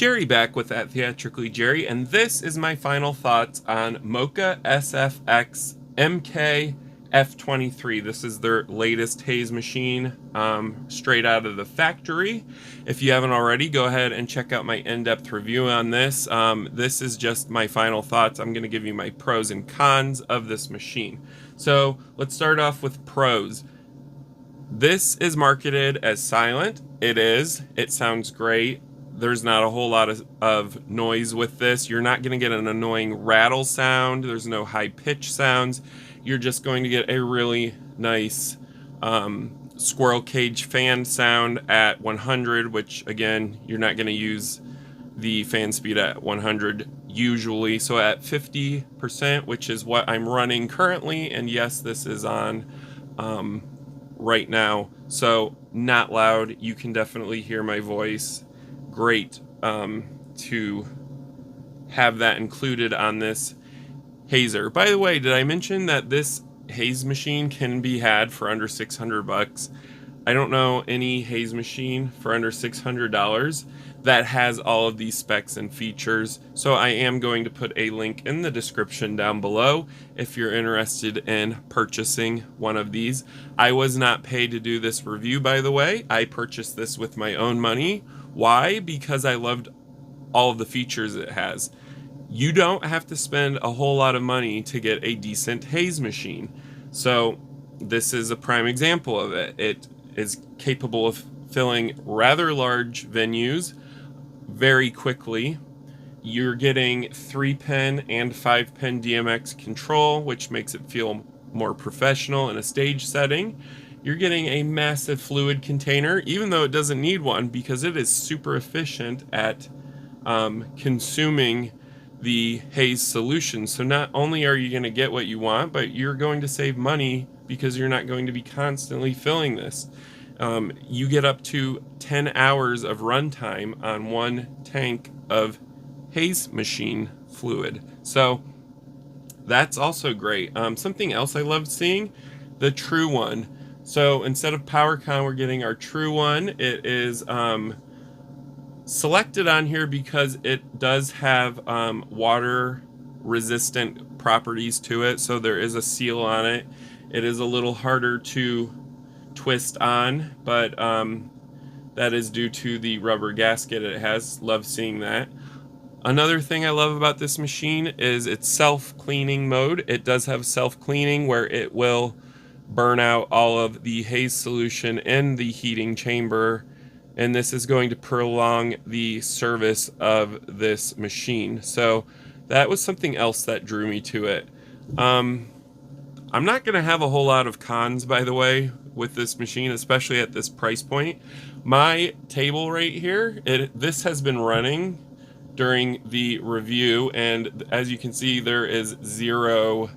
Jerry back with that Theatrically Jerry, and this is my final thoughts on MOKA SFX MK F23. This is their latest haze machine, straight out of the factory. If you haven't already, go ahead and check out my in-depth review on this. This is just my final thoughts. I'm going to give you my pros and cons of this machine. So let's start off with pros. This is marketed as silent. It is. It sounds great. There's not a whole lot of noise with this. You're not going to get an annoying rattle sound. There's no high pitch sounds. You're just going to get a really nice squirrel cage fan sound at 100, which again, you're not going to use the fan speed at 100 usually. So at 50%, which is what I'm running currently, and yes, this is on right now, so not loud. You can definitely hear my voice. Great to have that included on this hazer. By the way, did I mention that this haze machine can be had for under $600? I don't know any haze machine for under $600 that has all of these specs and features, so I am going to put a link in the description down below if you're interested in purchasing one of these. I was not paid to do this review, by the way. I purchased this with my own money. Why? Because I loved all of the features it has. You don't have to spend a whole lot of money to get a decent haze machine. So this is a prime example of it. It is capable of filling rather large venues very quickly. You're getting 3-pin and 5-pin DMX control, which makes it feel more professional in a stage setting. You're getting a massive fluid container, even though it doesn't need one, because it is super efficient at consuming the haze solution. So not only are you going to get what you want, but you're going to save money because you're not going to be constantly filling this. You get up to 10 hours of runtime on one tank of haze machine fluid. So that's also great. Something else I loved seeing, the True One. So instead of PowerCon, we're getting our True One. It is selected on here because it does have water resistant properties to it. So there is a seal on it. It is a little harder to twist on, but that is due to the rubber gasket it has. Love seeing that. Another thing I love about this machine is its self-cleaning mode. It does have self-cleaning where it will burn out all of the haze solution in the heating chamber, and this is going to prolong the service of this machine. So that was something else that drew me to it. I'm not going to have a whole lot of cons, by the way, with this machine, especially at this price point. My table right here, this has been running during the review, and as you can see, there is zero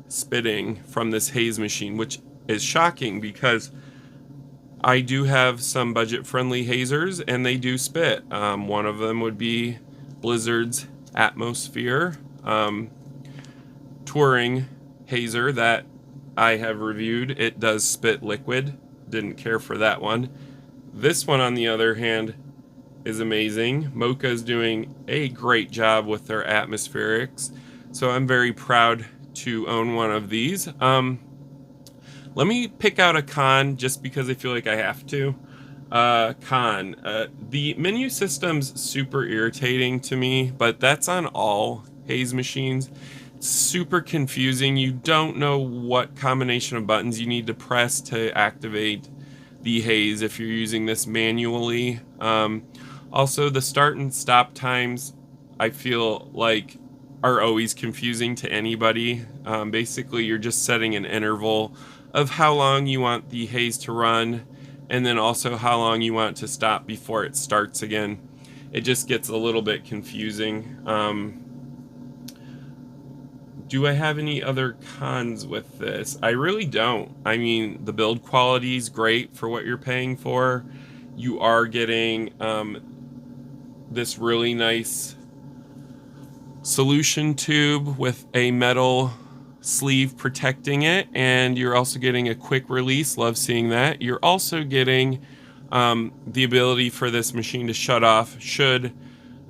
spitting from this haze machine, which is shocking because I do have some budget-friendly hazers and they do spit. One of them would be Blizzard's Atmosphere touring hazer that I have reviewed. It does spit liquid. Didn't care for that one. This one, on the other hand, is amazing. MOKA is doing a great job with their atmospherics, so I'm very proud to own one of these. Let me pick out a con just because I feel like I have to. The menu system's super irritating to me, but that's on all haze machines. It's super confusing. You don't know what combination of buttons you need to press to activate the haze if you're using this manually. Also, the start and stop times, I feel like, are always confusing to anybody. Basically, you're just setting an interval of how long you want the haze to run, and then also how long you want to stop before it starts again. It just gets a little bit confusing. Do I have any other cons with this? I really don't. I mean, the build quality is great for what you're paying for. You are getting this really nice solution tube with a metal sleeve protecting it, and you're also getting a quick release. Love seeing that. You're also getting the ability for this machine to shut off should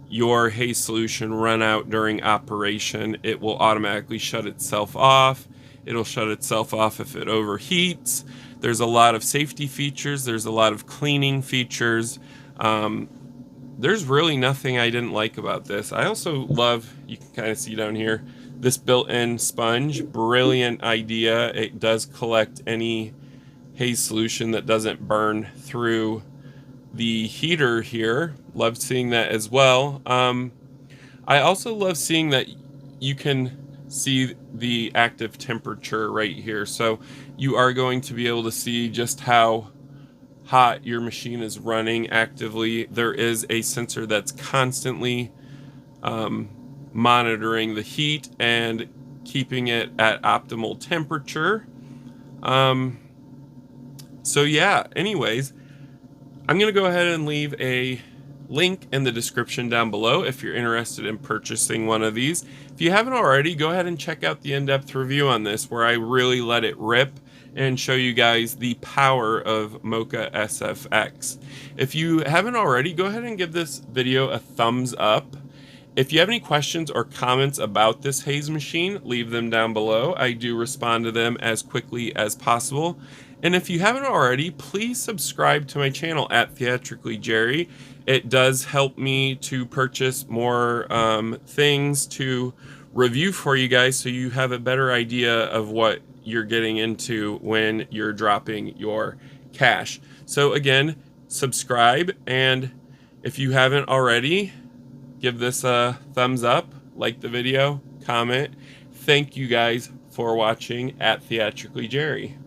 your haze solution run out during operation, it will automatically shut itself off. It'll shut itself off if it overheats. There's a lot of safety features. There's a lot of cleaning features. There's really nothing I didn't like about this. I also love, you can kind of see down here, this built-in sponge. Brilliant idea. It does collect any haze solution that doesn't burn through the heater here. Love seeing that as well. I also love seeing that you can see the active temperature right here. So you are going to be able to see just how hot your machine is running actively. There is a sensor that's constantly monitoring the heat and keeping it at optimal temperature. So yeah, anyways, I'm going to go ahead and leave a link in the description down below if you're interested in purchasing one of these. If you haven't already, go ahead and check out the in-depth review on this where I really let it rip and show you guys the power of MOKA SFX. If you haven't already, go ahead and give this video a thumbs up. If you have any questions or comments about this haze machine, leave them down below. I do respond to them as quickly as possible. And if you haven't already, please subscribe to my channel at Theatrically Jerry. It does help me to purchase more things to review for you guys so you have a better idea of what you're getting into when you're dropping your cash. So again, subscribe, and if you haven't already, give this a thumbs up, like the video, comment. Thank you guys for watching at Theatrically Jerry.